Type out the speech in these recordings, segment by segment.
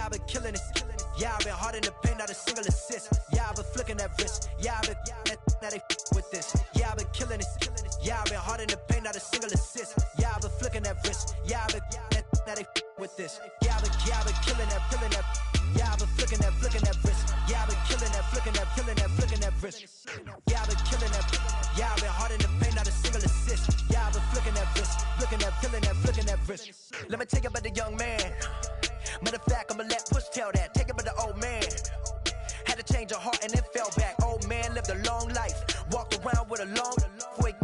Yeah, I've been killing it. Yeah, I've been hard in the paint, not a single assist. Yeah, I've been flicking that wrist. Yeah, I've been now they with this. Yeah, I've been killing it. Yeah, I've been hard in the paint, not a single assist. Yeah, I've been flicking that wrist. Yeah, I've been now they with this. Yeah, I've been killing that. Yeah, I've been flicking that wrist. Yeah, I've been killing that, flicking that wrist. Yeah, I've been killing that. Yeah, I've been hard in the paint, not a single assist. Yeah, I've been flicking that wrist, flicking that wrist. Let me take it about the young man. Matter of fact, I'ma let Push tell that. Take it about the old man. Had to change her heart and then fell back. Old man lived a long life. Walked around with a long way.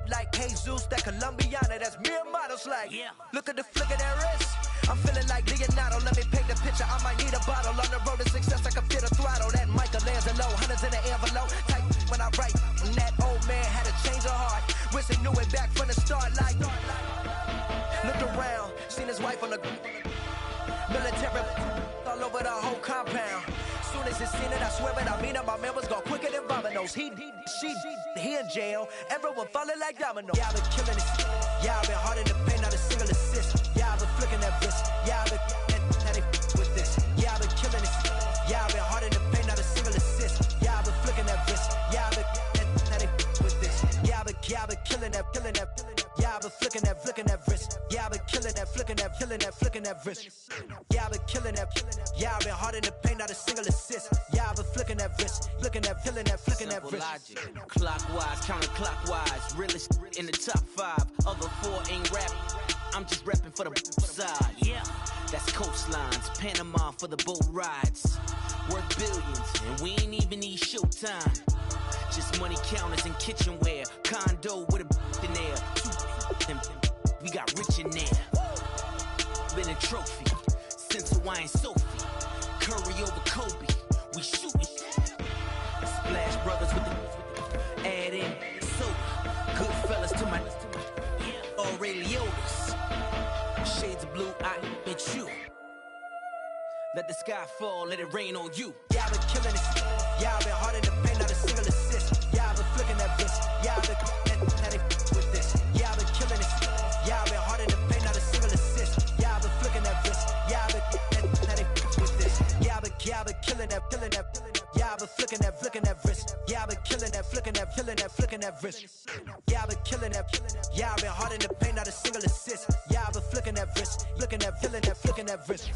Like Jesus, that Colombiana, that's mere models like. Yeah. Look at the flick of that wrist. I'm feeling like Leonardo. Let me paint the picture. I might need a bottle. On the road to success, I can fit a throttle. That Michelangelo, hundreds in the envelope. Type when I write. And that old man had to change her heart. Wish he knew it back from the start. Like, looked around, seen his wife on the military all over the whole compound. Soon as he seen it, I swear it, I mean it. My man was gone quicker than dominoes. He in jail. Everyone falling like dominoes. Yeah, I've been killing it. Yeah, I've been hard in the paint, not a single assist. Yeah, I've been flicking that wrist. Yeah, I've been now they with this. Yeah, I've been killing it. Yeah, I've been hard in the paint, not a single assist. Yeah, I've been flicking that wrist. Yeah, I've been now they with this. Yeah, I've been killing that. Yeah, I've been flicking that wrist. Yeah, I've been killing that, flicking that wrist. Yeah, I've been killing that. Yeah, I've been hard in the paint, not a single assist. Yeah, I've been flicking that wrist, flicking that wrist. Logic. Clockwise, counterclockwise, realest in the top 5. Other 4 ain't rapping. I'm just repping for the side. Yeah, that's coastlines, Panama for the boat rides. Worth billions, and we ain't even need showtime. Just money counters and kitchenware. Condo with a in there. We got rich in there. Been a trophy. Since Hawaiian Sophie. Curry over Kobe. We shooting. Splash Brothers with the add in soda. Good fellas to my Aureliotis. Shades of blue, I bet you. Let the sky fall, let it rain on you. Yeah, I've been killing it. Yeah, I've been hard in the paint, not a single assist. Yeah, I've been flicking that wrist. Yeah, I've been with this. Yeah, I've been killing it. Yeah, I've been hard in the paint, not a single assist. Yeah, I've been flicking that wrist. Yeah, I've been with this. Yeah, I've been killing that. Yeah, I've been flicking that wrist. Yeah, I've been killing that, flicking that wrist. Yeah, I've been killing that. Yeah, I've been hard in the paint, not a single assist. Yeah, I've been flicking that wrist, flicking that wrist.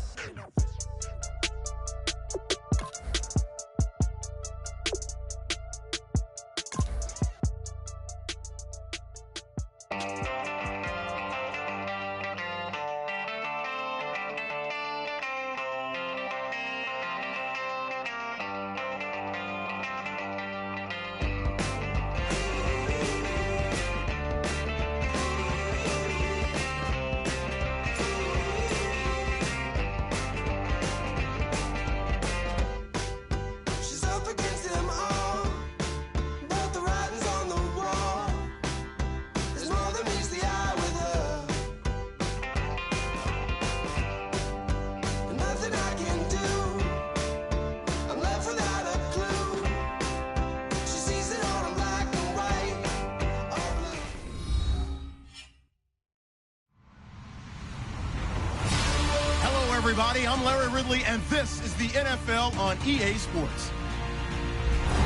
Everybody, I'm Larry Ridley, and this is the NFL on EA Sports.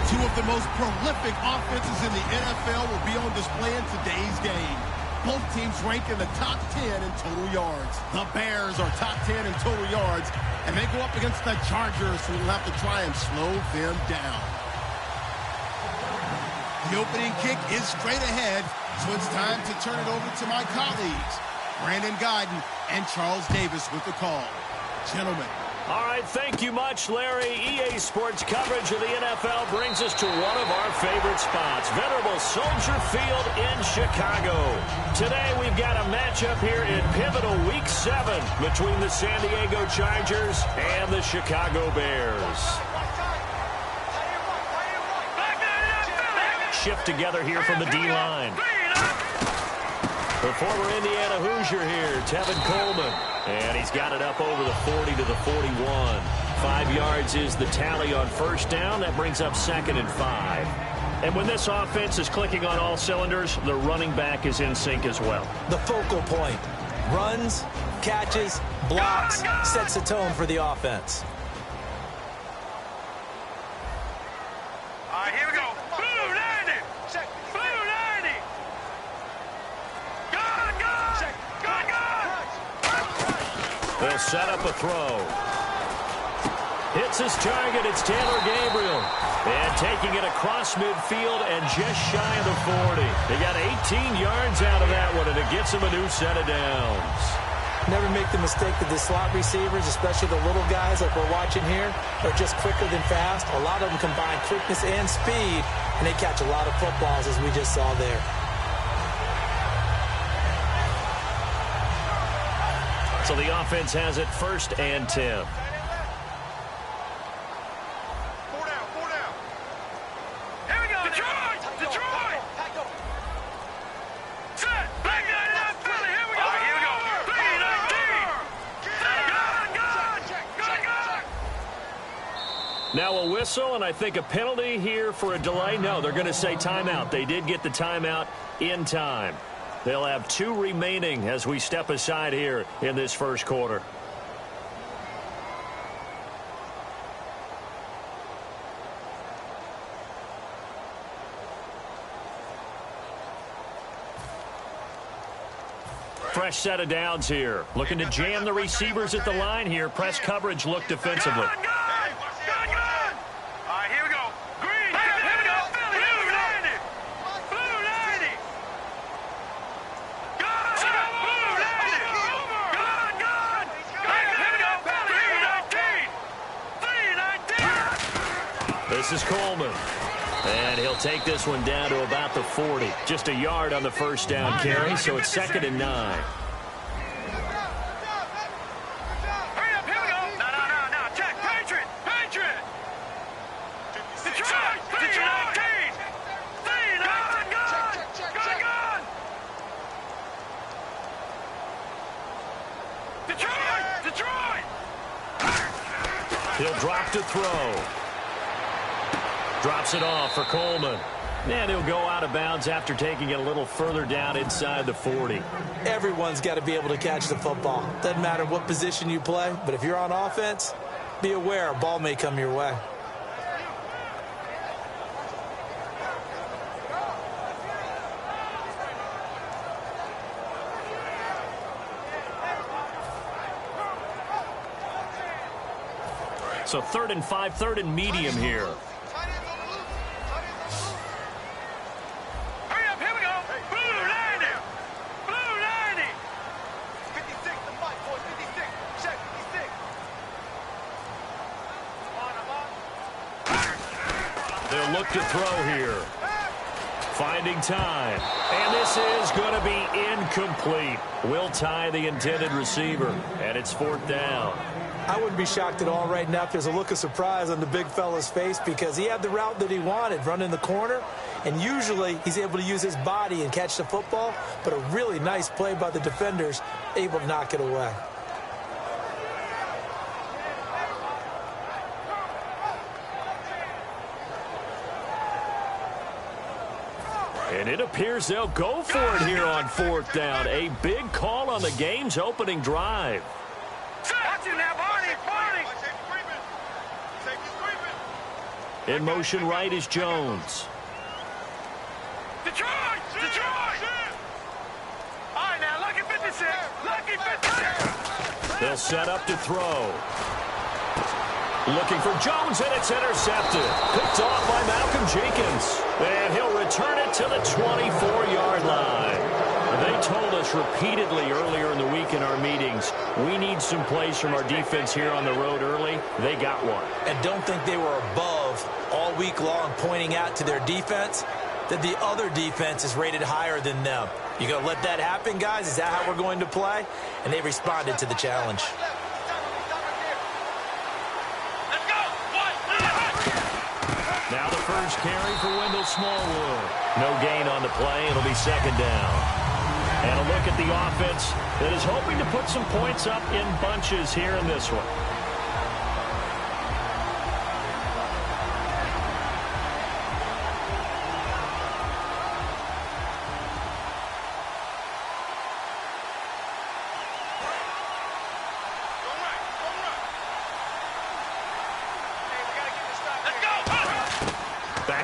2 of the most prolific offenses in the NFL will be on display in today's game. Both teams rank in the top 10 in total yards. The Bears are top 10 in total yards, and they go up against the Chargers, who will have to try and slow them down. The opening kick is straight ahead, so it's time to turn it over to my colleagues, Brandon Guyton and Charles Davis with the call. Gentlemen. All right, thank you much, Larry. EA Sports coverage of the NFL brings us to one of our favorite spots, venerable Soldier Field in Chicago. Today we've got a matchup here in pivotal Week 7 between the San Diego Chargers and the Chicago Bears. Shift together here from the D-line. The former Indiana Hoosier here, Tevin Coleman. And he's got it up over the 40 to the 41. 5 yards is the tally on first down. That brings up 2nd and 5. And when this offense is clicking on all cylinders, the running back is in sync as well. The focal point. Runs, catches, blocks, sets the tone for the offense. All right, here we go. Blue 90. Blue 90. Gun. They'll set up a throw. Hits his target. It's Taylor Gabriel. And taking it across midfield and just shy of the 40. They got 18 yards out of that one, and it gets them a new set of downs. Never make the mistake that the slot receivers, especially the little guys like we're watching here, are just quicker than fast. A lot of them combine quickness and speed, and they catch a lot of footballs, as we just saw there. So the offense has it 1st and 10. Now a whistle, and I think a penalty here for a delay. No, they're going to say timeout. They did get the timeout in time. They'll have 2 remaining as we step aside here in this first quarter. Fresh set of downs here. Looking to jam the receivers at the line here. Press coverage look defensively. This is Coleman. And he'll take this one down to about the 40. Just a yard on the first down carry, so it's 2nd and 9. Hurry up, here we go. No. Check. Patriot. Detroit. 319. Gun. Detroit. He'll drop to throw. Drops it off for Coleman. And he'll go out of bounds after taking it a little further down inside the 40. Everyone's got to be able to catch the football. Doesn't matter what position you play, but if you're on offense, be aware a ball may come your way. So 3rd and 5, 3rd and medium here. They'll look to throw here. Finding time. And this is going to be incomplete. Will tie the intended receiver. And it's 4th down. I wouldn't be shocked at all right now if there's a look of surprise on the big fella's face because he had the route that he wanted, running the corner. And usually he's able to use his body and catch the football. But a really nice play by the defenders, able to knock it away. And it appears they'll go for it here on 4th down. A big call on the game's opening drive. In motion right is Jones. Detroit! All right, now, lucky 56. Lucky 56. They'll set up to throw. Looking for Jones, and it's intercepted. Picked off by Malcolm Jenkins. And he'll return it to the 24-yard line. They told us repeatedly earlier in the week in our meetings, we need some plays from our defense here on the road early. They got one. And don't think they were above all week long pointing out to their defense that the other defense is rated higher than them. You going to let that happen, guys? Is that how we're going to play? And they responded to the challenge. Now the first carry for Wendell Smallwood. No gain on the play. It'll be 2nd down. And a look at the offense that is hoping to put some points up in bunches here in this one.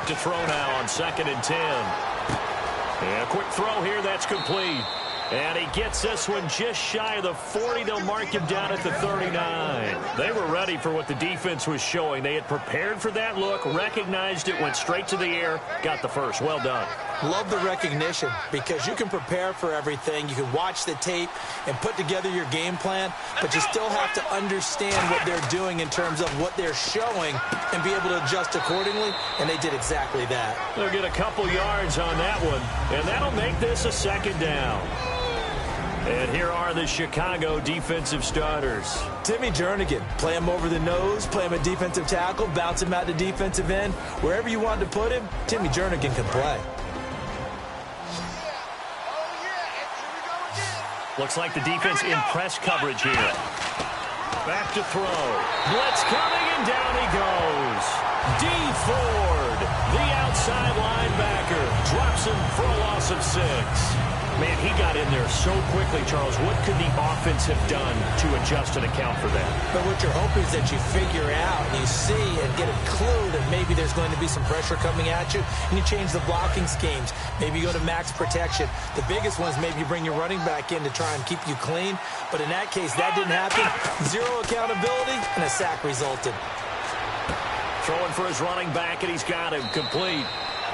back to throw now on 2nd and 10. And a quick throw here, that's complete. And he gets this one just shy of the 40. They'll mark him down at the 39. They were ready for what the defense was showing. They had prepared for that look, recognized it, went straight to the air, got the first. Well done. Love the recognition because you can prepare for everything. You can watch the tape and put together your game plan, but you still have to understand what they're doing in terms of what they're showing and be able to adjust accordingly, and they did exactly that. They'll get a couple yards on that one, and that'll make this a 2nd down. And here are the Chicago defensive starters. Timmy Jernigan, play him over the nose, play him at defensive tackle, bounce him out to defensive end. Wherever you want to put him, Timmy Jernigan can play. Looks like the defense in press coverage here. Back to throw. Blitz coming, and down he goes. D. Ford, the outside linebacker, drops him for a loss of 6. Man, he got in there so quickly, Charles. What could the offense have done to adjust and account for that? But what you're hoping is that you figure out, and you see and get a clue that maybe there's going to be some pressure coming at you, and you change the blocking schemes. Maybe you go to max protection. The biggest one is maybe you bring your running back in to try and keep you clean. But in that case, that didn't happen. 0 accountability, and a sack resulted. Throwing for his running back, and he's got him complete.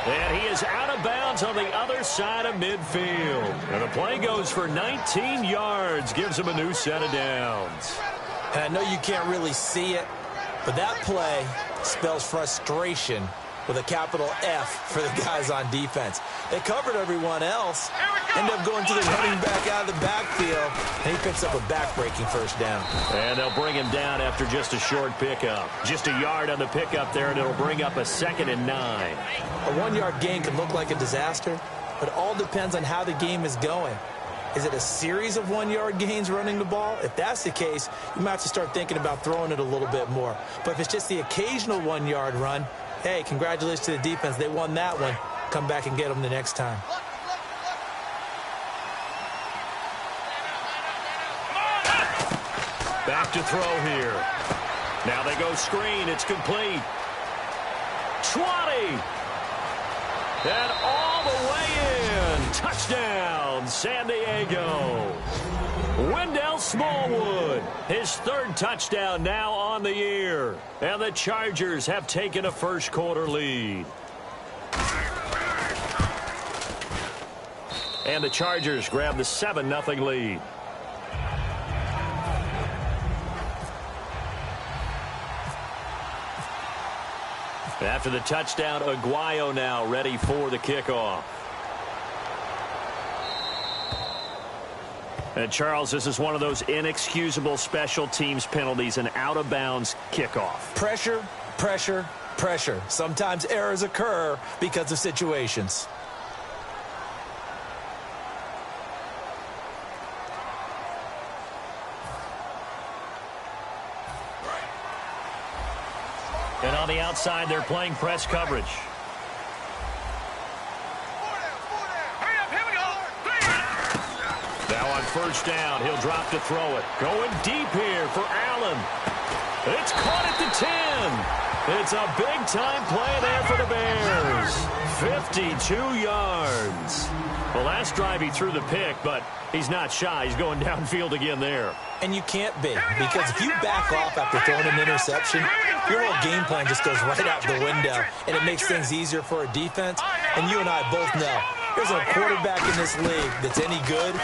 And he is out of bounds on the other side of midfield. And the play goes for 19 yards, gives him a new set of downs. And I know you can't really see it, but that play spells frustration with a capital F for the guys on defense. They covered everyone else, end up going to the running back out of the backfield, and he picks up a back-breaking 1st down. And they'll bring him down after just a short pickup. Just a yard on the pickup there, and it'll bring up a 2nd and 9. A 1-yard gain can look like a disaster, but it all depends on how the game is going. Is it a series of 1-yard gains running the ball? If that's the case, you might have to start thinking about throwing it a little bit more. But if it's just the occasional 1-yard run, hey, congratulations to the defense. They won that one. Come back and get them the next time. Back to throw here. Now they go screen. It's complete. 20. And all the way in. Touchdown, San Diego. Wendell Smallwood, his 3rd touchdown now on the year. And the Chargers have taken a 1st quarter lead. And the Chargers grab the 7-0 lead. After the touchdown, Aguayo now ready for the kickoff. And Charles, this is one of those inexcusable special teams penalties, an out-of-bounds kickoff. Pressure, pressure, pressure. Sometimes errors occur because of situations. And on the outside, they're playing press coverage. Now on 1st down, he'll drop to throw it. Going deep here for Allen. It's caught at the 10. It's a big-time play there for the Bears. 52 yards. Well, last drive he threw the pick, but he's not shy. He's going downfield again there. And you can't be, because if you back off after throwing an interception, your whole game plan just goes right out the window, and it makes things easier for a defense. And you and I both know there's a quarterback in this league that's any good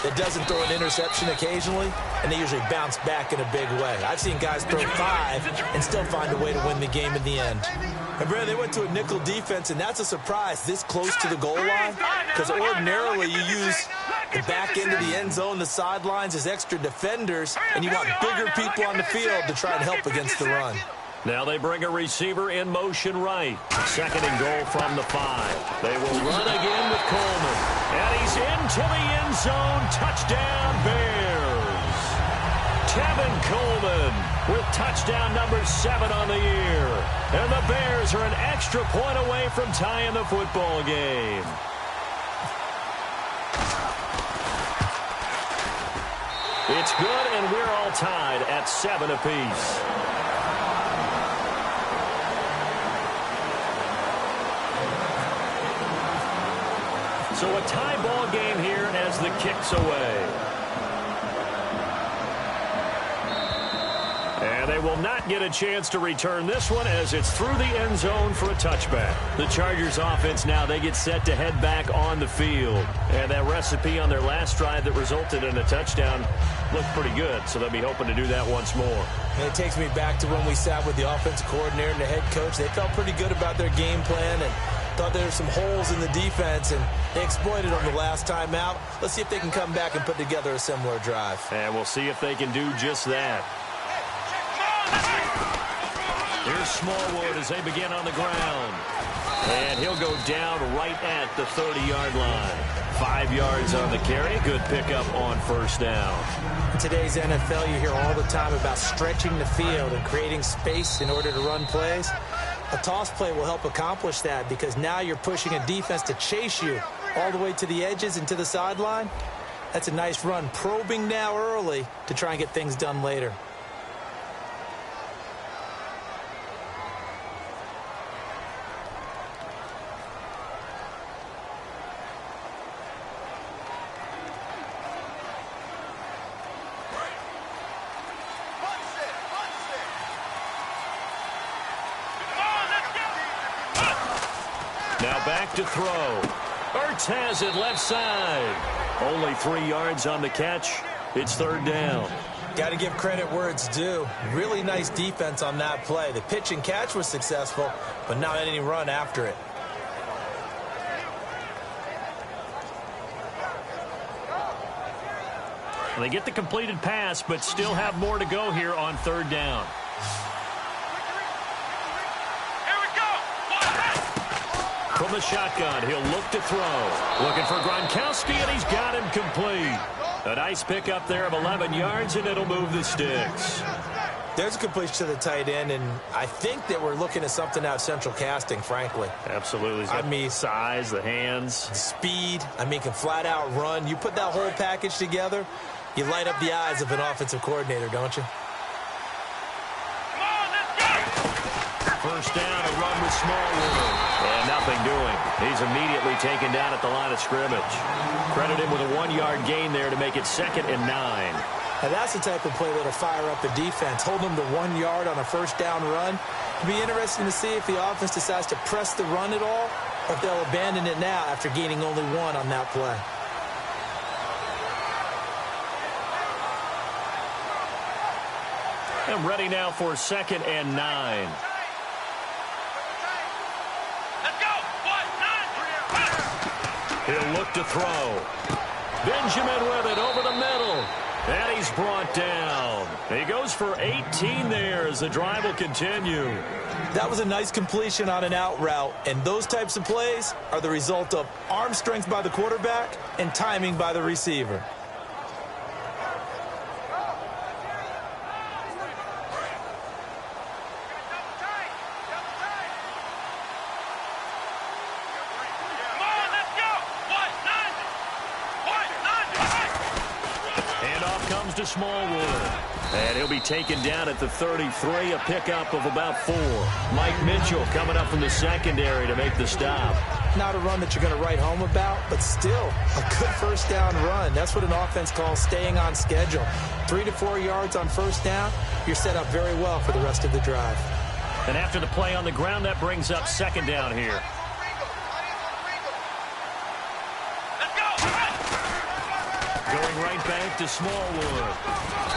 that doesn't throw an interception occasionally, and they usually bounce back in a big way. I've seen guys throw 5 and still find a way to win the game in the end. And, Brad, they went to a nickel defense, and that's a surprise this close to the goal line, because ordinarily you use the back end of the end zone, the sidelines as extra defenders, and you want bigger people on the field to try and help against the run. Now they bring a receiver in motion right. 2nd and goal from the 5. They will run again with Coleman. And he's into the end zone. Touchdown, Bears. Tevin Coleman with touchdown number 7 on the year. And the Bears are an extra point away from tying the football game. It's good, and we're all tied at 7 apiece. So a tie ball game here as the kick's away. And they will not get a chance to return this one as it's through the end zone for a touchback. The Chargers offense now, they get set to head back on the field. And that recipe on their last drive that resulted in a touchdown looked pretty good, so they'll be hoping to do that once more. And it takes me back to when we sat with the offensive coordinator and the head coach. They felt pretty good about their game plan and thought there were some holes in the defense, and they exploited them the last time out. Let's see if they can come back and put together a similar drive. And we'll see if they can do just that. Here's Smallwood as they begin on the ground. And he'll go down right at the 30-yard line. 5 yards on the carry. Good pickup on first down. In today's NFL, you hear all the time about stretching the field and creating space in order to run plays. A toss play will help accomplish that because now you're pushing a defense to chase you all the way to the edges and to the sideline. That's a nice run, probing now early to try and get things done later. Now back to throw. Ertz has it left side. Only 3 yards on the catch. It's third down. Got to give credit where it's due. Really nice defense on that play. The pitch and catch was successful, but not any run after it. They get the completed pass, but still have more to go here on third down. From the shotgun, he'll look to throw. Looking for Gronkowski, and he's got him complete. A nice pickup there of 11 yards, and it'll move the sticks. There's a completion to the tight end, and I think that we're looking at something out of central casting, frankly. Absolutely. I mean, size, the hands. Speed. I mean, can flat out run. You put that whole package together, you light up the eyes of an offensive coordinator, don't you? First down, a run with Smallwood. And nothing doing. He's immediately taken down at the line of scrimmage. Credit him with a 1-yard gain there to make it 2nd and 9. Now that's the type of play that'll fire up the defense. Hold them to 1 yard on a first down run. It'll be interesting to see if the offense decides to press the run at all, or if they'll abandon it now after gaining only 1 on that play. And ready now for 2nd and 9. He'll look to throw. Benjamin with it over the middle. And he's brought down. He goes for 18 there as the drive will continue. That was a nice completion on an out route, and those types of plays are the result of arm strength by the quarterback and timing by the receiver. To Smallwood. And he'll be taken down at the 33, a pickup of about 4. Mike Mitchell coming up from the secondary to make the stop. Not a run that you're going to write home about, but still a good first down run. That's what an offense calls staying on schedule. 3 to 4 yards on first down, you're set up very well for the rest of the drive. And after the play on the ground, that brings up 2nd down here. Going right back to Smallwood.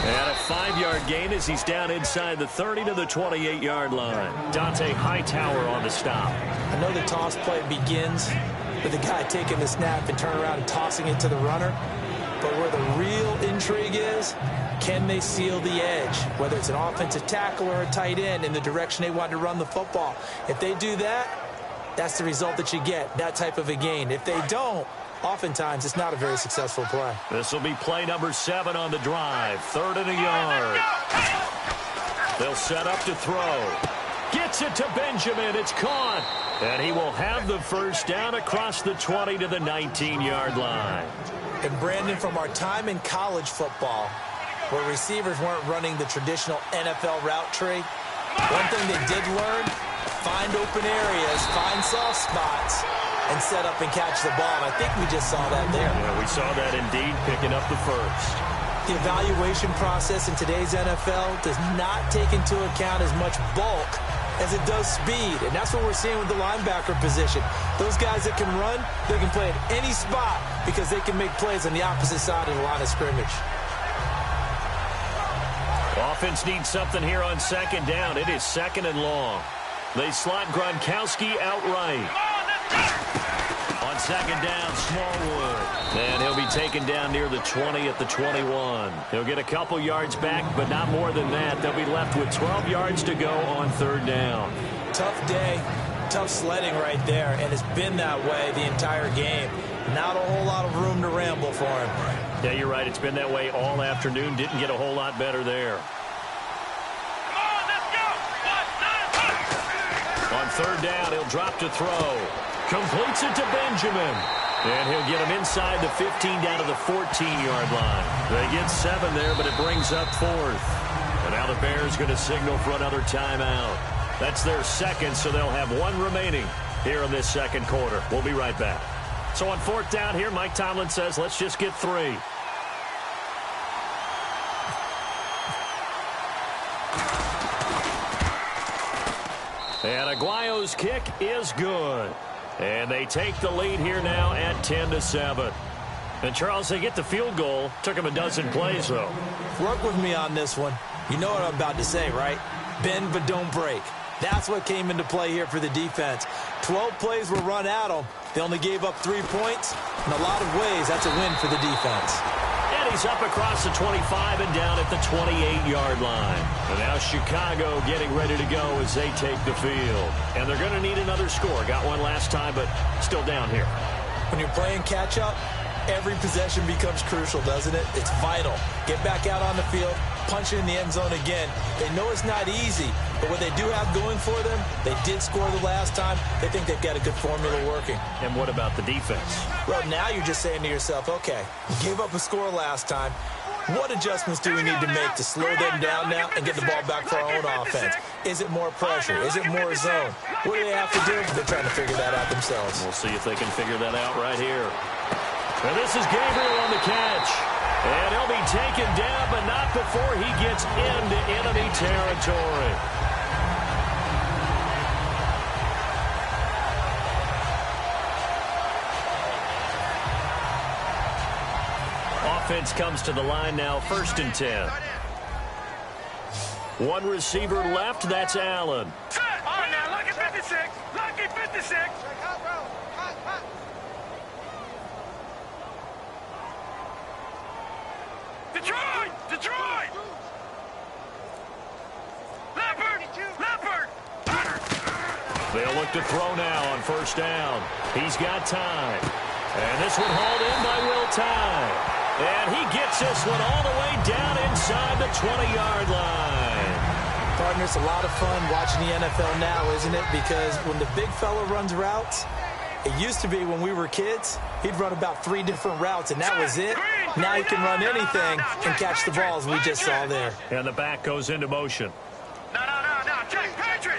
And a 5-yard gain as he's down inside the 30 to the 28-yard line. Dante Hightower on the stop. I know the toss play begins with the guy taking the snap and turn around and tossing it to the runner. But where the real intrigue is, can they seal the edge? Whether it's an offensive tackle or a tight end in the direction they want to run the football. If they do that, that's the result that you get, that type of a gain. If they don't, oftentimes it's not a very successful play. This will be play number 7 on the drive. 3rd and a yard. They'll set up to throw. Gets it to Benjamin. It's caught. And he will have the first down across the 20 to the 19-yard line. And Brandon, from our time in college football, where receivers weren't running the traditional NFL route tree, one thing they did learn, find open areas, find soft spots, and set up and catch the ball. And I think we just saw that there. Yeah, we saw that indeed, picking up the first. The evaluation process in today's NFL does not take into account as much bulk as it does speed. And that's what we're seeing with the linebacker position. Those guys that can run, they can play at any spot because they can make plays on the opposite side of the line of scrimmage. Offense needs something here on second down. It is second and long. They slot Gronkowski outright. On second down, Smallwood. And he'll be taken down near the 20 at the 21. He'll get a couple yards back, but not more than that. They'll be left with 12 yards to go on third down. Tough day, tough sledding right there, and it's been that way the entire game. Not a whole lot of room to ramble for him. Yeah, you're right. It's been that way all afternoon. Didn't get a whole lot better there. On third down, he'll drop to throw. Completes it to Benjamin. And he'll get him inside the 15 down to the 14-yard line. They get 7 there, but it brings up fourth. And now the Bears going to signal for another timeout. That's their second, so they'll have 1 remaining here in this second quarter. We'll be right back. So on fourth down here, Mike Tomlin says, let's just get 3. And Aguayo's kick is good. And they take the lead here now at 10-7. And, Charles, they get the field goal. Took them a dozen plays, though. Work with me on this one. You know what I'm about to say, right? Bend but don't break. That's what came into play here for the defense. 12 plays were run at them. They only gave up 3 points. In a lot of ways, that's a win for the defense. And he's up across the 25 and down at the 28-yard line. And now Chicago getting ready to go as they take the field. And they're going to need another score. Got one last time, but still down here. When you're playing catch-up, every possession becomes crucial, doesn't it? It's vital. Get back out on the field, punch it in the end zone again. They know it's not easy, but what they do have going for them, they did score the last time. They think they've got a good formula working. And what about the defense? Well, now you're just saying to yourself, okay, you gave up a score last time. What adjustments do we need to make to slow them down now and get the ball back for our own offense? Is it more pressure? Is it more zone? What do they have to do? They're trying to figure that out themselves. We'll see if they can figure that out right here. And this is Gabriel on the catch. And he'll be taken down, but not before he gets into enemy territory. Offense comes to the line now, 1st and 10. 1 receiver left, that's Allen. All right, now, lucky 56. Lucky 56. Detroit! Detroit! Leopard! They'll look to throw now on 1st down. He's got time. And this one hauled in by Will Tye. And he gets this one all the way down inside the 20-yard line. Partner, it's a lot of fun watching the NFL now, isn't it? Because when the big fella runs routes, it used to be when we were kids, he'd run about 3 different routes, and that was it. Now he can run anything and catch the balls we just saw there. And the back goes into motion. No. Check, Patriot!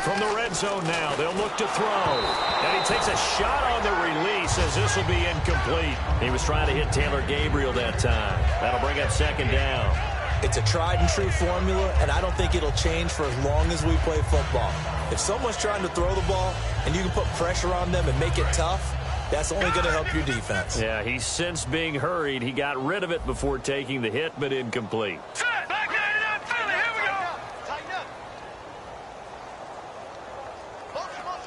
From the red zone now, they'll look to throw. And he takes a shot on the release as this will be incomplete. He was trying to hit Taylor Gabriel that time. That'll bring up 2nd down. It's a tried-and-true formula, and I don't think it'll change for as long as we play football. If someone's trying to throw the ball and you can put pressure on them and make it tough, that's only going to help your defense. Yeah, he's since being hurried. He got rid of it before taking the hit, but incomplete. Back 99, Philly, here we go.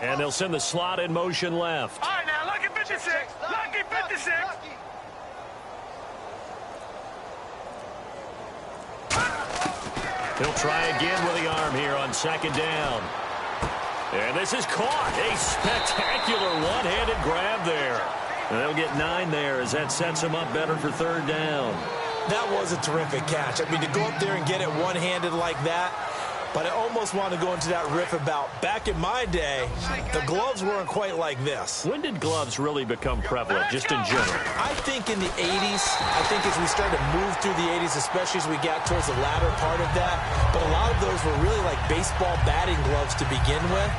And they'll send the slot in motion left. All right, now, lucky 56. Lucky 56. He'll try again with the arm here on 2nd down. And this is caught. A spectacular one-handed grab there. And they'll get 9 there as that sets him up better for 3rd down. That was a terrific catch. I mean, to go up there and get it one-handed like that, But I almost want to go into that riff about back in my day, the gloves weren't quite like this. When did gloves really become prevalent, just in general? I think in the 80s. I think as we started to move through the 80s, especially as we got towards the latter part of that. But a lot of those were really like baseball batting gloves to begin with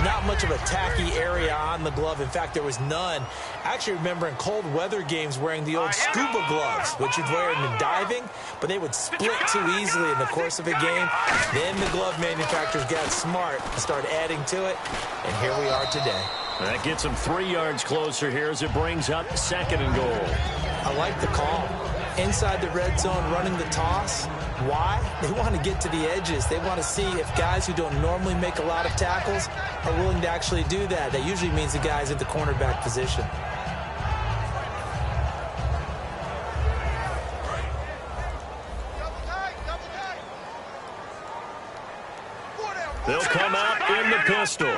not much of a tacky area on the glove. In fact, there was none. I actually remember in cold weather games wearing the old scuba gloves, which you'd wear in diving, but they would split too easily in the course of a game. Then the glove manufacturers got smart and started adding to it, and here we are today. That gets them 3 yards closer here as it brings up 2nd and goal. I like the call. Inside the red zone, running the toss. Why? They want to get to the edges. They want to see if guys who don't normally make a lot of tackles are willing to actually do that. That usually means the guy's at the cornerback position. They'll come out in the pistol.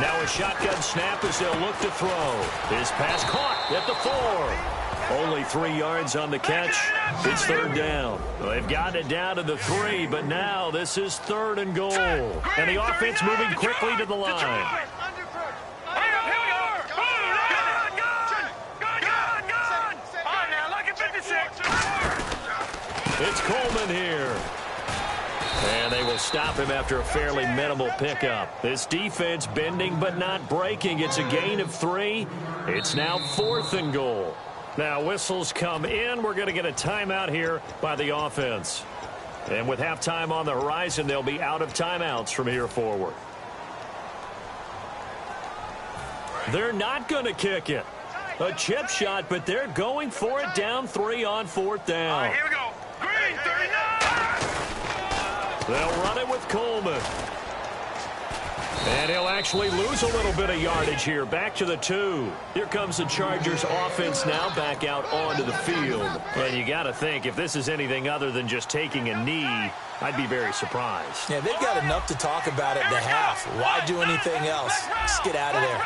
Now a shotgun snap as they'll look to throw. His pass caught at the 4. Only 3 yards on the catch. It's 3rd down. They've gotten it down to the 3, but now this is 3rd and goal. And the offense moving quickly to the line. It's Coleman here. And they will stop him after a fairly minimal pickup. This defense bending but not breaking. It's a gain of 3. It's now 4th and goal. Now whistles come in. We're going to get a timeout here by the offense. And with halftime on the horizon, they'll be out of timeouts from here forward. They're not going to kick it. A chip shot, but they're going for it down 3 on 4th down. All right, here we go. Green, 39! They'll run it with Coleman. And he'll actually lose a little bit of yardage here. Back to the 2. Here comes the Chargers offense now back out onto the field. And you got to think, if this is anything other than just taking a knee, I'd be very surprised. Yeah, they've got enough to talk about at the half. Why do anything else? Just get out of there.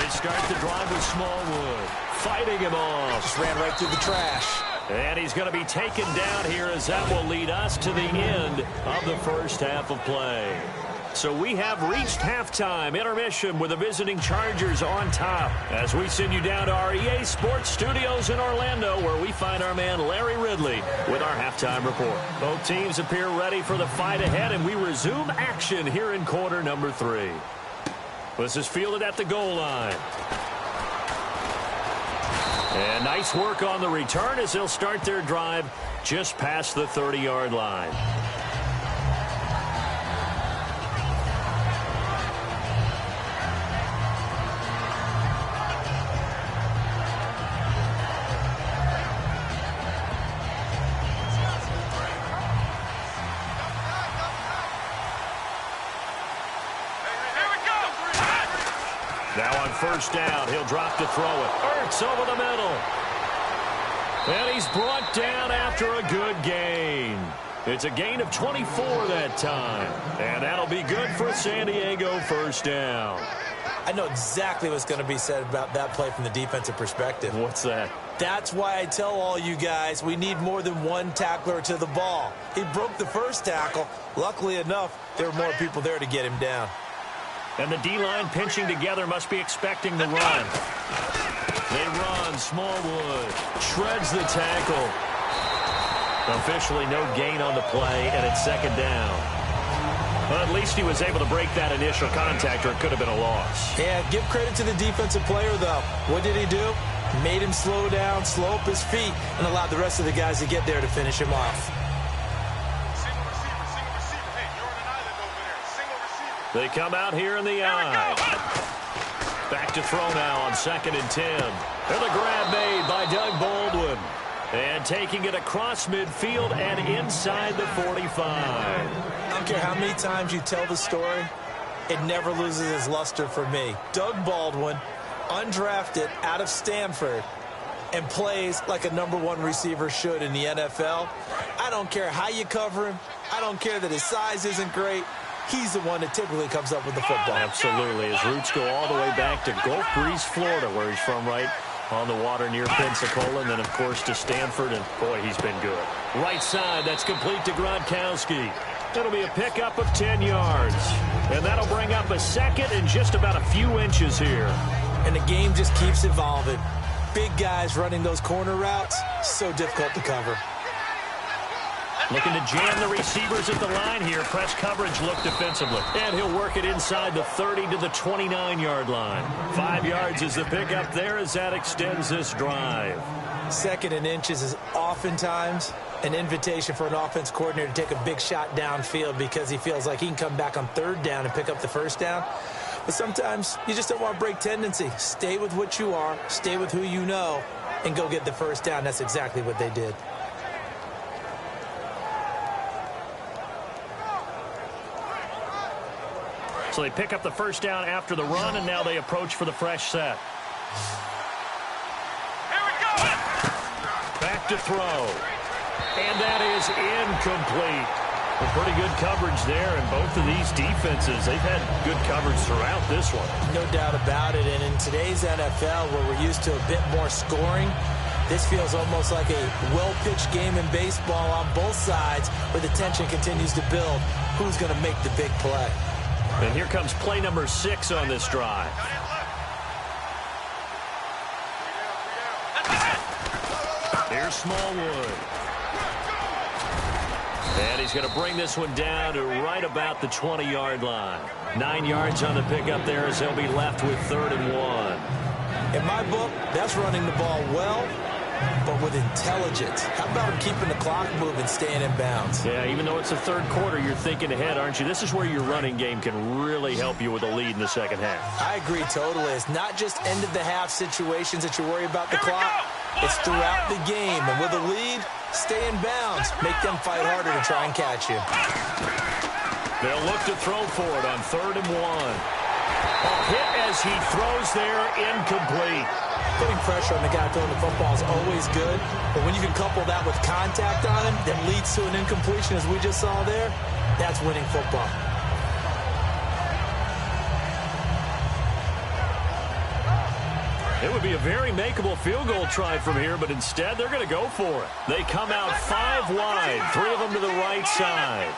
They start the drive with Smallwood. Fighting him off. Just ran right through the trash. And he's going to be taken down here as that will lead us to the end of the first half of play. So we have reached halftime intermission with the visiting Chargers on top as we send you down to our EA Sports Studios in Orlando where we find our man Larry Ridley with our halftime report. Both teams appear ready for the fight ahead, and we resume action here in quarter number 3. This is fielded at the goal line. And nice work on the return as they'll start their drive just past the 30-yard line. Now on first down, he'll drop to throw it. Ertz over the middle. And he's brought down after a good gain. It's a gain of 24 that time. And that'll be good for San Diego first down. I know exactly what's going to be said about that play from the defensive perspective. What's that? That's why I tell all you guys we need more than one tackler to the ball. He broke the first tackle. Luckily enough, there were more people there to get him down. And the D-line pinching together must be expecting the run. They run. Smallwood shreds the tackle. Officially no gain on the play, and it's second down. Well, at least he was able to break that initial contact, or it could have been a loss. Yeah, give credit to the defensive player, though. What did he do? Made him slow down, slow up his feet, and allowed the rest of the guys to get there to finish him off. They come out here in the eye. Back to throw now on 2nd and 10. And the grab made by Doug Baldwin. And taking it across midfield and inside the 45. I don't care how many times you tell the story, it never loses its luster for me. Doug Baldwin, undrafted out of Stanford, and plays like a #1 receiver should in the NFL. I don't care how you cover him. I don't care that his size isn't great. he's the one that typically comes up with the football. Absolutely. His roots go all the way back to Gulf Breeze, Florida, where he's from, right on the water near Pensacola, and then, of course, to Stanford, and, boy, he's been good. Right side, that's complete to Gronkowski. It'll be a pickup of 10 yards, and that'll bring up a second and just about a few inches here. And the game just keeps evolving. Big guys running those corner routes, so difficult to cover. Looking to jam the receivers at the line here. Press coverage look defensively. And he'll work it inside the 30 to the 29-yard line. 5 yards is the pickup there as that extends this drive. Second and inches is oftentimes an invitation for an offense coordinator to take a big shot downfield because he feels like he can come back on third down and pick up the first down. But sometimes you just don't want to break tendency. Stay with what you are, stay with who you know, and go get the first down. That's exactly what they did. So they pick up the first down after the run, and now they approach for the fresh set. Here we go. Back to throw. And that is incomplete. Well, pretty good coverage there, and both of these defenses, they've had good coverage throughout this one. No doubt about it, and in today's NFL, where we're used to a bit more scoring, this feels almost like a well-pitched game in baseball on both sides, where the tension continues to build. Who's going to make the big play? And here comes play number 6 on this drive. Here's Smallwood. And he's going to bring this one down to right about the 20-yard line. 9 yards on the pickup there as they'll be left with 3rd and 1. In my book, that's running the ball well, but with intelligence. How about keeping the clock moving, staying in bounds? Yeah, even though it's the third quarter, you're thinking ahead, aren't you? This is where your running game can really help you with a lead in the second half. I agree totally. It's not just end-of-the-half situations that you worry about the clock. It's throughout the game. And with a lead, stay in bounds. Make them fight harder to try and catch you. They'll look to throw for it on 3rd and 1. A hit as he throws there, incomplete. Putting pressure on the guy throwing the football is always good, but when you can couple that with contact on him that leads to an incompletion, as we just saw there, that's winning football. It would be a very makeable field goal try from here, but instead they're going to go for it. They come out 5 wide, 3 of them to the right side.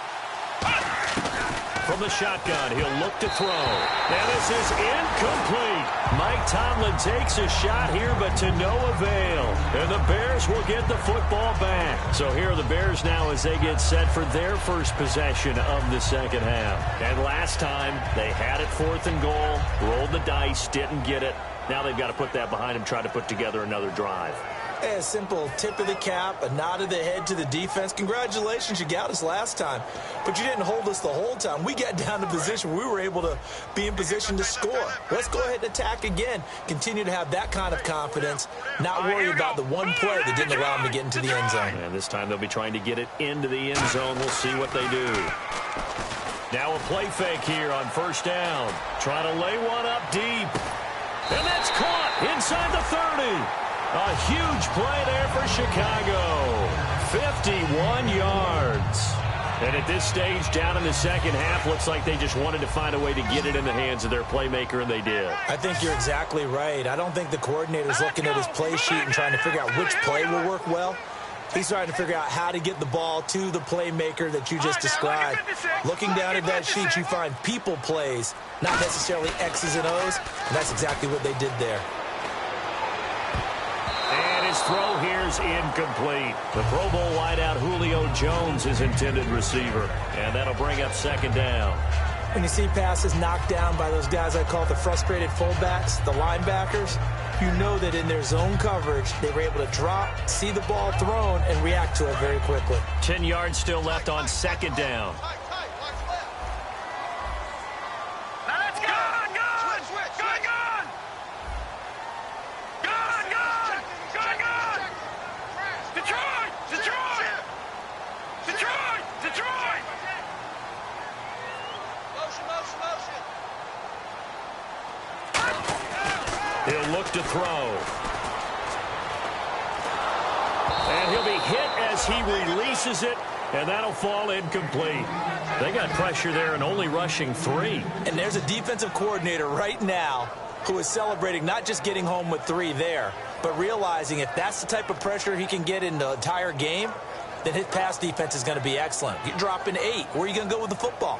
From the shotgun, he'll look to throw. And this is incomplete. Mike Tomlin takes a shot here, but to no avail. And the Bears will get the football back. So here are the Bears now as they get set for their first possession of the second half. And last time, they had it 4th and goal, rolled the dice, didn't get it. Now they've got to put that behind them, try to put together another drive. A simple tip of the cap, a nod of the head to the defense. Congratulations, you got us last time. But you didn't hold us the whole time. We got down to position where we were able to be in position to score. Let's go ahead and attack again. Continue to have that kind of confidence, not worry about the one play that didn't allow them to get into the end zone. And this time they'll be trying to get it into the end zone. We'll see what they do. Now a play fake here on 1st down. Trying to lay one up deep. And that's caught inside the 30. A huge play there for Chicago. 51 yards. And at this stage, down in the second half, looks like they just wanted to find a way to get it in the hands of their playmaker, and they did. I think you're exactly right. I don't think the coordinator's looking at his play sheet and trying to figure out which play will work well. He's trying to figure out how to get the ball to the playmaker that you just described. Looking down at that sheet, you find people plays, not necessarily X's and O's, and that's exactly what they did there. And his throw here is incomplete. The Pro Bowl wideout Julio Jones, his intended receiver, and that'll bring up 2nd down. When you see passes knocked down by those guys I call the frustrated fullbacks, the linebackers, you know that in their zone coverage, they were able to drop, see the ball thrown, and react to it very quickly. 10 yards still left on 2nd down. He'll look to throw. And he'll be hit as he releases it. And that'll fall incomplete. They got pressure there and only rushing 3. And there's a defensive coordinator right now who is celebrating not just getting home with 3 there, but realizing if that's the type of pressure he can get in the entire game, then his pass defense is going to be excellent. You're dropping 8. Where are you going to go with the football?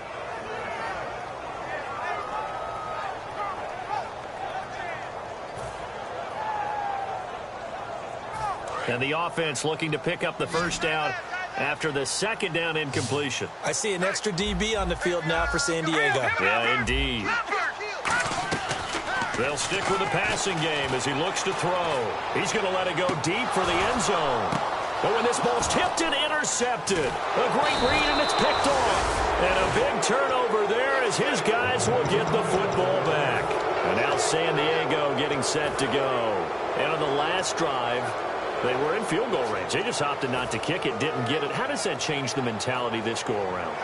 And the offense looking to pick up the first down after the second down incompletion. I see an extra DB on the field now for San Diego. Yeah, indeed. They'll stick with the passing game as he looks to throw. He's going to let it go deep for the end zone. But when this ball's tipped and intercepted, a great read and it's picked off. And a big turnover there as his guys will get the football back. And now San Diego getting set to go. And on the last drive, they were in field goal range. They just opted not to kick it, didn't get it. How does that change the mentality this go-around?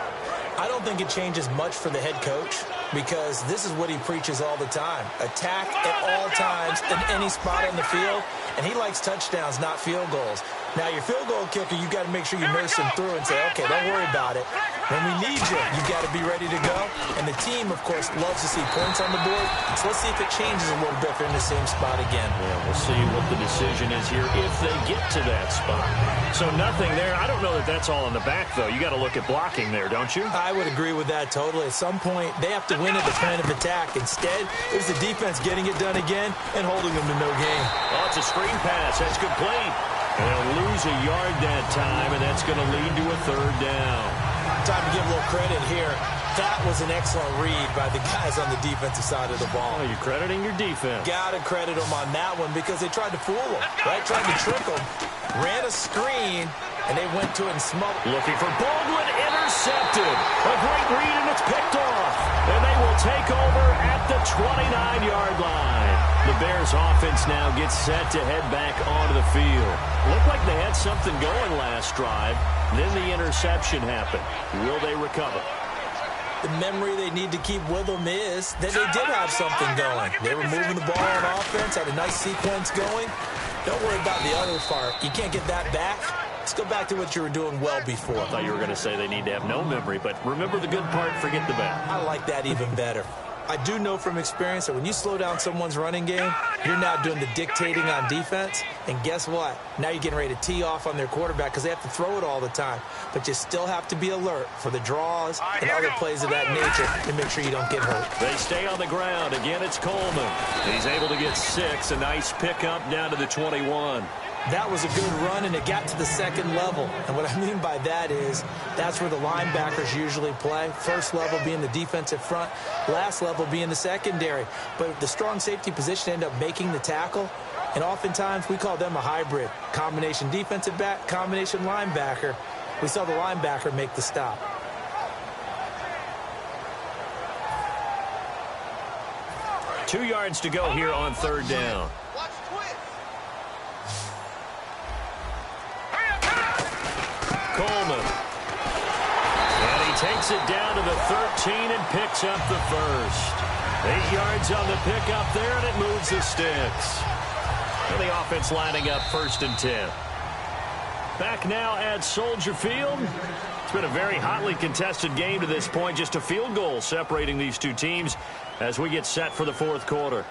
I don't think it changes much for the head coach because this is what he preaches all the time. Attack at all times in any spot on the field, and he likes touchdowns, not field goals. Now, your field goal kicker, you got to make sure you nurse him through and say, okay, don't worry about it. When we need you, you got to be ready to go. And the team, of course, loves to see points on the board. So let's see if it changes a little bit if they're in the same spot again. Yeah, we'll see what the decision is here if they get to that spot. So nothing there. I don't know that that's all in the back, though. You got to look at blocking there, don't you? I would agree with that totally. At some point, they have to win at the point of attack. Instead, it was the defense getting it done again and holding them to no gain. Oh, it's a screen pass. That's complete. And they'll lose a yard that time, and that's going to lead to a third down. Time to give a little credit here. That was an excellent read by the guys on the defensive side of the ball. Oh, you're crediting your defense. Got to credit them on that one because they tried to fool them, right? Tried to trick them. Ran a screen, and they went to it and smoked. Looking for Baldwin, intercepted. A great read, and it's picked off. And they will take over at the 29-yard line. The Bears offense now gets set to head back onto the field. Looked like they had something going last drive. Then the interception happened. Will they recover? The memory they need to keep with them is that they did have something going. They were moving the ball on offense, had a nice sequence going. Don't worry about the other part. You can't get that back. Let's go back to what you were doing well before. I thought you were going to say they need to have no memory, but remember the good part, forget the bad. I like that even better. I do know from experience that when you slow down someone's running game, you're now doing the dictating on defense. And guess what? Now you're getting ready to tee off on their quarterback because they have to throw it all the time. But you still have to be alert for the draws and other plays of that nature to make sure you don't get hurt. They stay on the ground. Again, it's Coleman. He's able to get 6. A nice pickup down to the 21. That was a good run, and it got to the second level. And what I mean by that is that's where the linebackers usually play. First level being the defensive front, last level being the secondary. But the strong safety position ended up making the tackle, and oftentimes we call them a hybrid. Combination defensive back, combination linebacker. We saw the linebacker make the stop. Two yards to go here on third down. Coleman. And he takes it down to the 13 and picks up the first. 8 yards on the pickup there, and it moves the sticks. And the offense lining up 1st and 10. Back now at Soldier Field. It's been a very hotly contested game to this point. Just a field goal separating these two teams as we get set for the fourth quarter.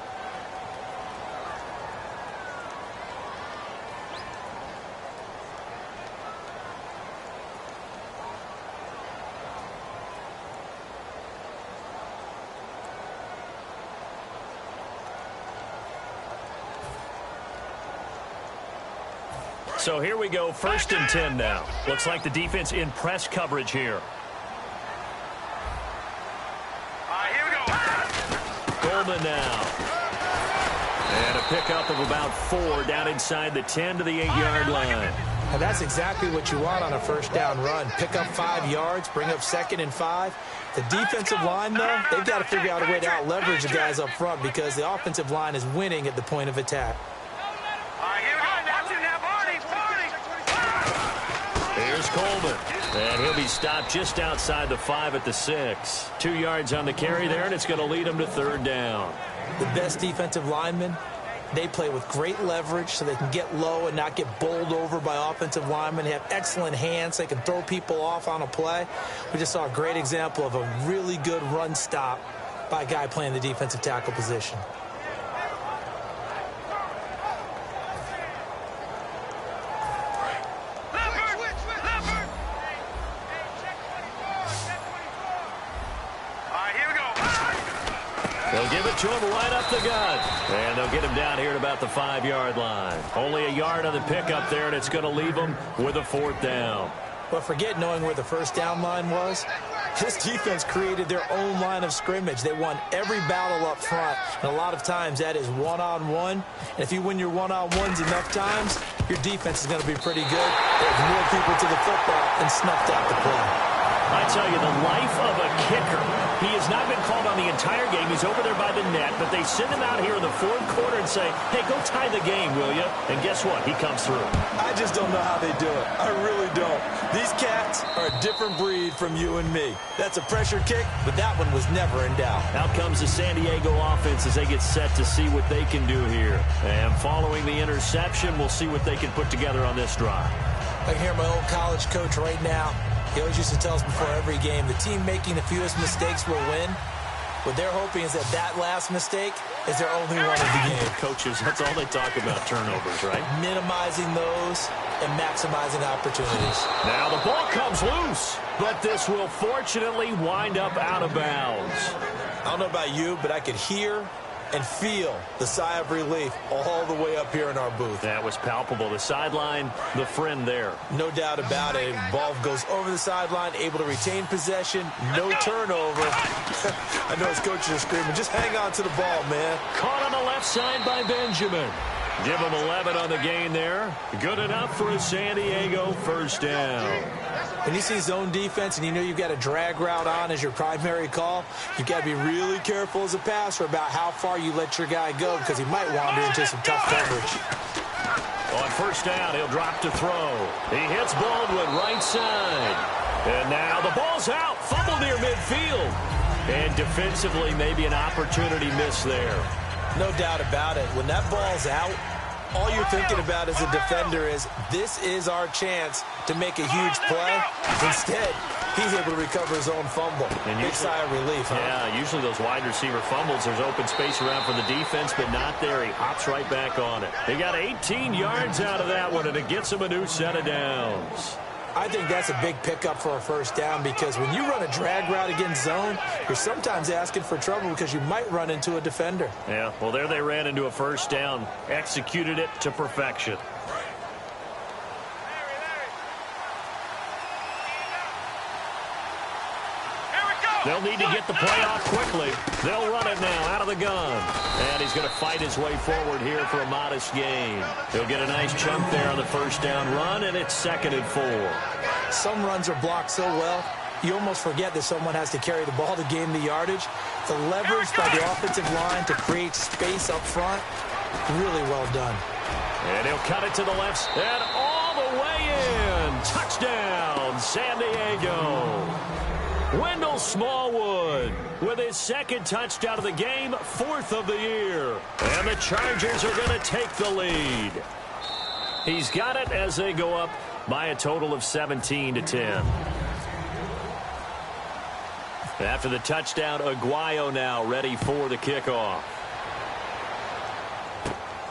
So here we go, 1st and 10 now. Looks like the defense in press coverage here. Here we go. Coleman now. And a pickup of about 4 down inside the 10 to the 8-yard line. And that's exactly what you want on a first down run. Pick up 5 yards, bring up 2nd and 5. The defensive line, though, they've got to figure out a way to out-leverage the guys up front because the offensive line is winning at the point of attack. Here's Coleman. And he'll be stopped just outside the 5 at the 6. 2 yards on the carry there, and it's going to lead him to third down. The best defensive linemen They play with great leverage so they can get low and not get bowled over by offensive linemen. They have excellent hands. They can throw people off on a play. We just saw a great example of a really good run stop by a guy playing the defensive tackle position. They'll give it to him right up the gut. And they'll get him down here at about the 5-yard line. Only a yard on the pickup there, and it's going to leave them with a 4th down. But forget knowing where the first down line was. This defense created their own line of scrimmage. They won every battle up front, and a lot of times that is one-on-one. And if you win your one-on-ones enough times, your defense is going to be pretty good. They have more people to the football and snuffed out the play. I tell you, the life of a kicker. He has not been called on the entire game. He's over there by the net, but they send him out here in the 4th quarter and say, hey, go tie the game, will you? And guess what? He comes through. I just don't know how they do it. I really don't. These cats are a different breed from you and me. That's a pressure kick, but that one was never in doubt. Out comes the San Diego offense as they get set to see what they can do here. And following the interception, we'll see what they can put together on this drive. I can hear my old college coach right now. He always used to tell us before every game, the team making the fewest mistakes will win. What they're hoping is that that last mistake is their only one of the game. Coaches, that's all they talk about, turnovers, right? Minimizing those and maximizing opportunities. Now the ball comes loose, but this will fortunately wind up out of bounds. I don't know about you, but I could hear and feel the sigh of relief all the way up here in our booth. That was palpable. The sideline, the friend there. No doubt about it. Ball goes over the sideline, able to retain possession, no turnover. I know his coaches are screaming, just hang on to the ball, man. Caught on the left side by Benjamin. Give him 11 on the gain there. Good enough for a San Diego 1st down. When you see zone defense and you know you've got a drag route on as your primary call, you've got to be really careful as a passer about how far you let your guy go because he might wander into some tough coverage. On 1st down, he'll drop to throw. He hits Baldwin right side. And now the ball's out. Fumble near midfield. And defensively, maybe an opportunity miss there. No doubt about it. When that ball's out, all you're thinking about as a defender is, this is our chance to make a huge play. Instead, he's able to recover his own fumble. And big sigh of relief, huh? Yeah, usually those wide receiver fumbles, there's open space around for the defense, but not there. He hops right back on it. They got 18 yards out of that one, and it gets him a new set of downs. I think that's a big pickup for a 1st down because when you run a drag route against zone, you're sometimes asking for trouble because you might run into a defender. Yeah, well, there they ran into a 1st down, executed it to perfection. They'll need to get the play off quickly. They'll run it now out of the gun. And he's going to fight his way forward here for a modest gain. He'll get a nice chunk there on the 1st down run, and it's 2nd and 4. Some runs are blocked so well, you almost forget that someone has to carry the ball to gain the yardage. The leverage by the offensive line to create space up front, really well done. And he'll cut it to the left and all the way in. Touchdown, San Diego. Wendell Smallwood with his 2nd touchdown of the game, 4th of the year. And the Chargers are going to take the lead. He's got it as they go up by a total of 17-10. After the touchdown, Aguayo now ready for the kickoff.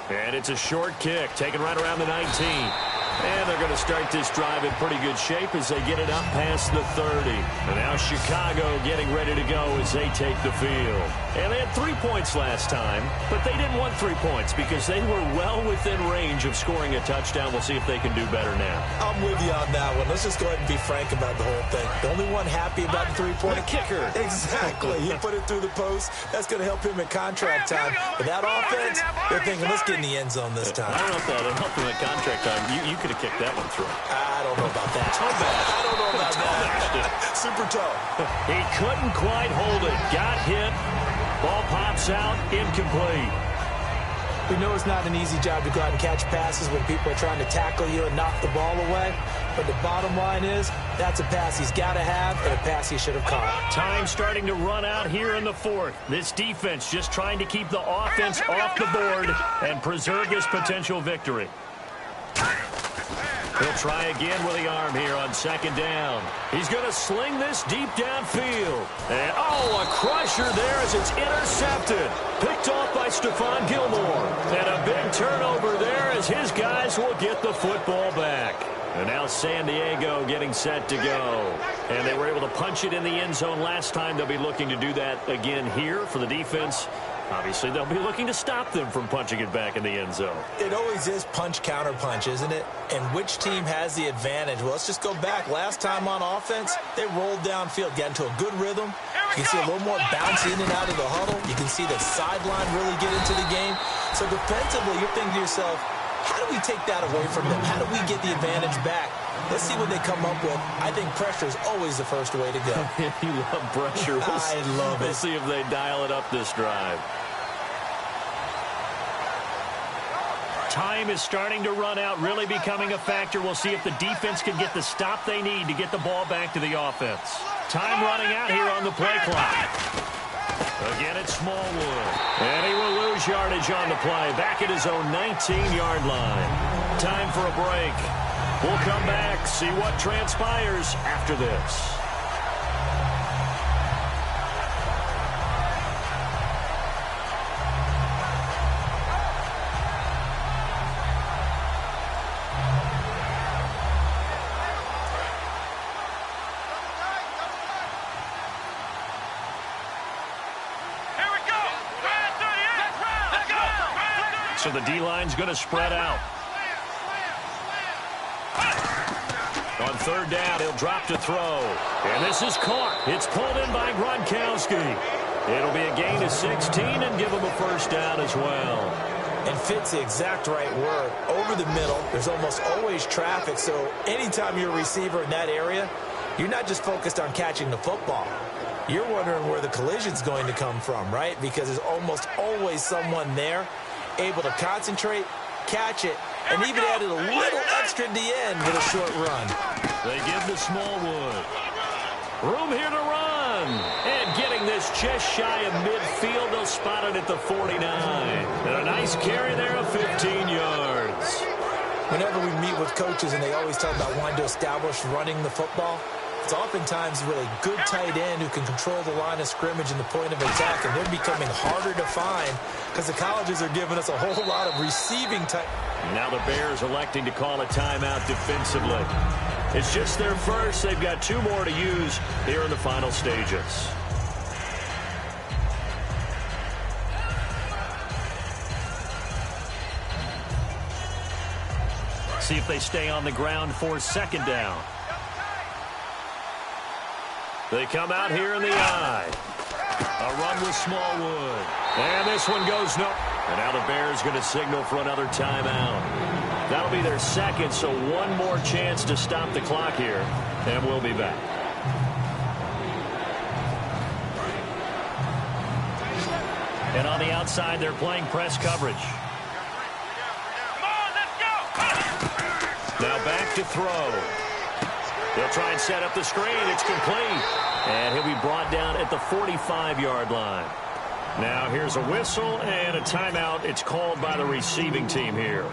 And it's a short kick, taken right around the 19. And they're going to start this drive in pretty good shape as they get it up past the 30. And now Chicago getting ready to go as they take the field. And they had 3 points last time, but they didn't want 3 points because they were well within range of scoring a touchdown. We'll see if they can do better now. I'm with you on that one. Let's just go ahead and be frank about the whole thing. The only one happy about the 3-point kicker. Exactly. He put it through the post. That's going to help him in contract time. But that offense, they're thinking, let's get in the end zone this time. I don't know if that will help him in contract time. You could have kicked that one through. I don't know about that. I don't know about that. Super toe. He couldn't quite hold it. Got hit. Ball pops out. Incomplete. We know it's not an easy job to go out and catch passes when people are trying to tackle you and knock the ball away. but the bottom line is that's a pass he's got to have and a pass he should have caught. Time starting to run out here in the fourth. This defense just trying to keep the offense off the board and preserve this potential victory. He'll try again with the arm here on second down. He's going to sling this deep downfield. And, a crusher there as it's intercepted. Picked off by Stephon Gilmore. And a big turnover there as his guys will get the football back. And now San Diego getting set to go. And they were able to punch it in the end zone last time. They'll be looking to do that again here for the defense. Obviously, they'll be looking to stop them from punching it back in the end zone. It always is punch-counter-punch, isn't it? And which team has the advantage? Well, let's just go back. Last time on offense, they rolled downfield, got into a good rhythm. You can see a little more bounce in and out of the huddle. You can see the sideline really get into the game. So defensively, you're thinking to yourself, how do we take that away from them? How do we get the advantage back? Let's see what they come up with. I think pressure is always the first way to go. You love pressure. I love it. We'll see if they dial it up this drive. Time is starting to run out, really becoming a factor. We'll see if the defense can get the stop they need to get the ball back to the offense. Time running out here on the play clock. Again, it's Smallwood. And he will lose yardage on the play. Back at his own 19-yard line. Time for a break. We'll come back, see what transpires after this. So the D-line's going to spread out. On third down, he'll drop to throw. And this is caught. It's pulled in by Gronkowski. It'll be a gain of 16 and give him a first down as well. And fits the exact right word. Over the middle, there's almost always traffic. So anytime you're a receiver in that area, you're not just focused on catching the football. You're wondering where the collision's going to come from, right? Because there's almost always someone there able to concentrate, catch it, and even added a little extra at the end with a short run. They give to Smallwood. Room here to run. And getting this just shy of midfield, they'll spot it at the 49. And a nice carry there of 15 yards. Whenever we meet with coaches and they always talk about wanting to establish running the football, it's oftentimes with a good tight end who can control the line of scrimmage and the point of attack, and they're becoming harder to find because the colleges are giving us a whole lot of receiving time. Now the Bears electing to call a timeout defensively. It's just their first. They've got two more to use here in the final stages. See if they stay on the ground for second down. They come out here in the eye. A run with Smallwood. And this one goes no. And now the Bears going to signal for another timeout. That'll be their second, so one more chance to stop the clock here. And we'll be back. And on the outside, they're playing press coverage. Come on, let's go! Now back to throw. They'll try and set up the screen. It's complete. And he'll be brought down at the 45-yard line. Now here's a whistle and a timeout. It's called by the receiving team here.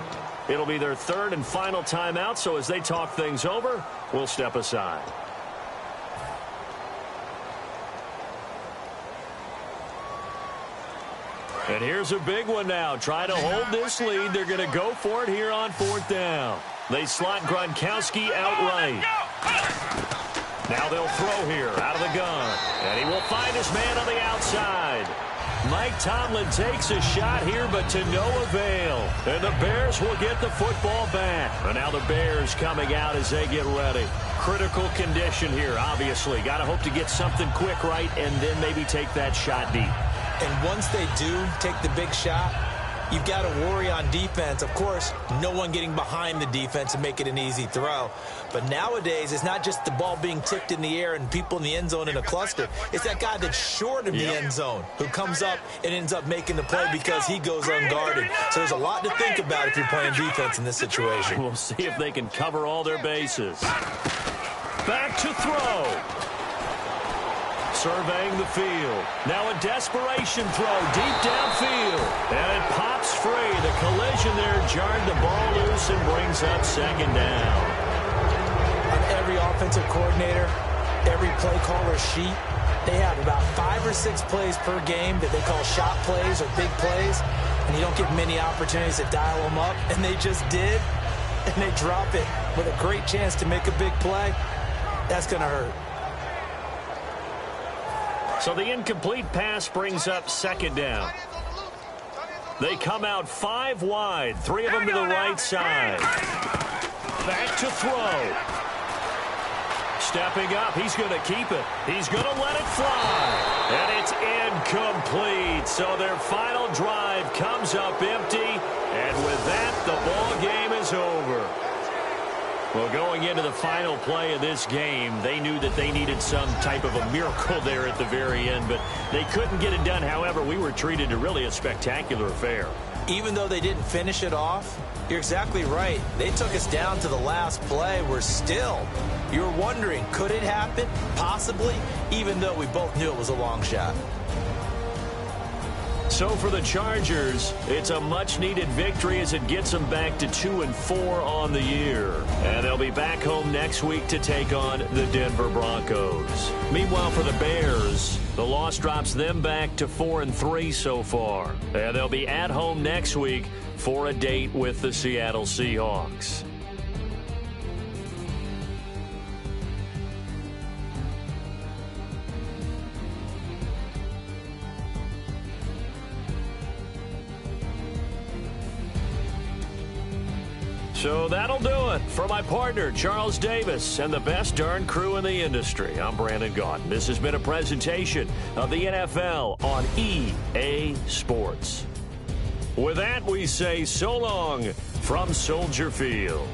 It'll be their third and final timeout, so as they talk things over, we'll step aside. And here's a big one now. Try to hold this lead. They're going to go for it here on fourth down. They slot Gronkowski outright. Now they'll throw here out of the gun. And he will find his man on the outside. Mike Tomlin takes a shot here, but to no avail. And the Bears will get the football back. And now the Bears coming out as they get ready. Critical condition here, obviously. Got to hope to get something quick right and then maybe take that shot deep. And once they do take the big shot, you've got to worry on defense. Of course, no one getting behind the defense and make it an easy throw. But nowadays, it's not just the ball being tipped in the air and people in the end zone in a cluster. It's that guy that's short of the end zone who comes up and ends up making the play because he goes unguarded. So there's a lot to think about if you're playing defense in this situation. We'll see if they can cover all their bases. Back to throw. Surveying the field. Now a desperation throw deep downfield. And it pops free. The collision there jarred the ball loose and brings up second down. On every offensive coordinator, every play caller sheet, they have about 5 or 6 plays per game that they call shot plays or big plays. And you don't get many opportunities to dial them up. And they just did. And they drop it with a great chance to make a big play. That's going to hurt. So the incomplete pass brings up second down. They come out 5 wide, 3 of them to the right side. Back to throw. Stepping up, he's going to keep it. He's going to let it fly. And it's incomplete. So their final drive comes up empty. And with that, the ball game is over. Well, going into the final play of this game, they knew that they needed some type of a miracle there at the very end, but they couldn't get it done. However, we were treated to really a spectacular affair. Even though they didn't finish it off, you're exactly right. They took us down to the last play. We're still, you're wondering, could it happen? Possibly, even though we both knew it was a long shot. So for the Chargers, it's a much-needed victory as it gets them back to 2-4 on the year. And they'll be back home next week to take on the Denver Broncos. Meanwhile, for the Bears, the loss drops them back to 4-3 so far. And they'll be at home next week for a date with the Seattle Seahawks. So that'll do it for my partner, Charles Davis, and the best darn crew in the industry. I'm Brandon Gaudin. This has been a presentation of the NFL on EA Sports. With that, we say so long from Soldier Field.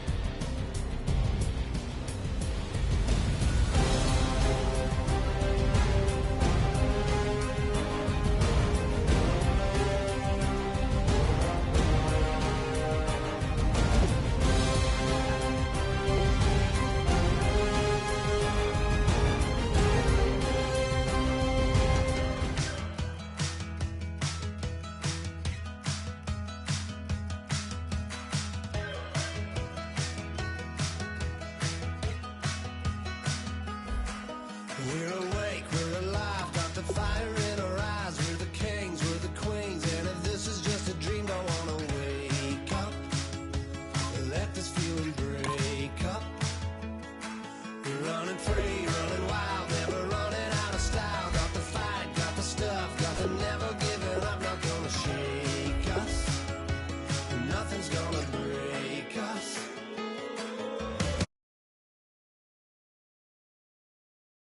We're awake, we're alive, got the fire in our eyes. We're the kings, we're the queens, and if this is just a dream, don't wanna wake up. Let this feeling break up. We're running free.